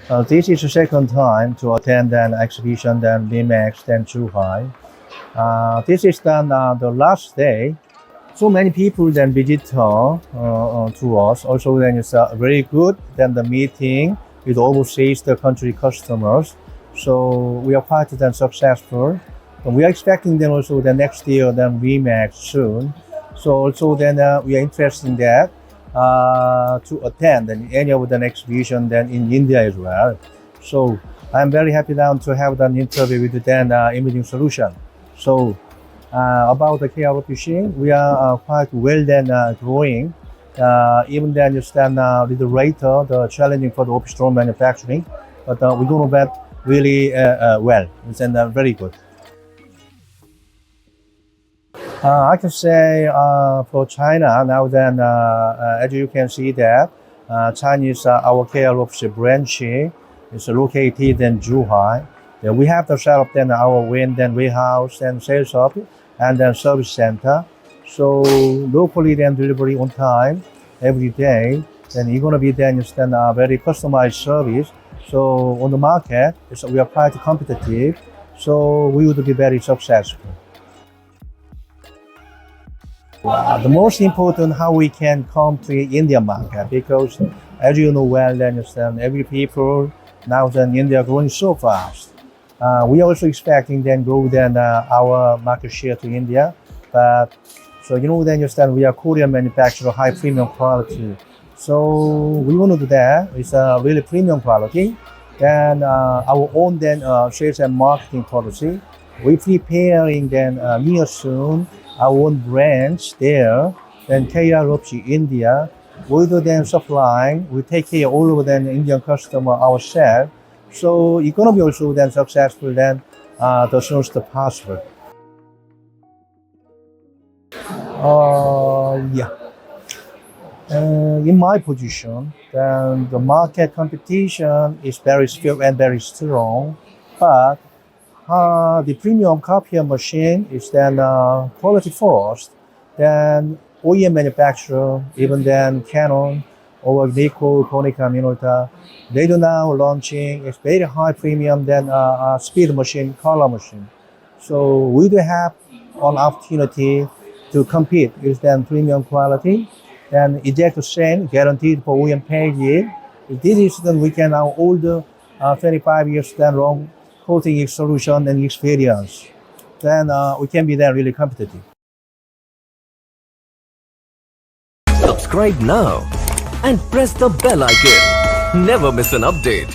This is the second time to attend an exhibition than BMX than Zhuhai. This is the last day. So many people then visit to us. Also, then it's very good. Then the meeting with overseas the country customers. So we are quite then successful. And we are expecting then also the next year then BMX soon. So also then we are interested in that. To attend any of the exhibition then in India as well. So I'm very happy now to have an interview with then Imaging Solution. So about the KR OPC, we are quite well then growing. Even then you stand a little later, the challenging for the office drone manufacturing, but we're doing that really well. It's very good. I can say for China now then, as you can see that Chinese our KR OPC branch is located in Zhuhai. Then we have to set up then our wind and warehouse and sales office and then service center. So locally then delivery on time every day. Then you're gonna be then just then a very customized service. So on the market, we are quite competitive. So we would be very successful. The most important how we can come to the Indian market, because as you know well, then every people now then India growing so fast. We are also expecting then grow then our market share to India, but so you know then we are Korean manufacturer, high premium quality. So we want to do that. It's a really premium quality. Then our own then sales and marketing policy. We preparing then near soon our own branch there, then KR OPC India. We do then supplying, we take care all over then Indian customer ourselves. So it's gonna be also then successful then the soonest possible. Yeah. In my position, then the market competition is very stiff and very strong, but the premium copier machine is then quality first, then OEM manufacturer, even then Canon or Nikon, Konica, Minolta, they do now launching a very high premium than speed machine, color machine. So we do have an opportunity to compete with then premium quality, then eject Shin guaranteed for OEM paid. This is then we can now older 25 years then long coating solution and experience, then we can be there really competitive. Subscribe now and press the bell icon. Never miss an update.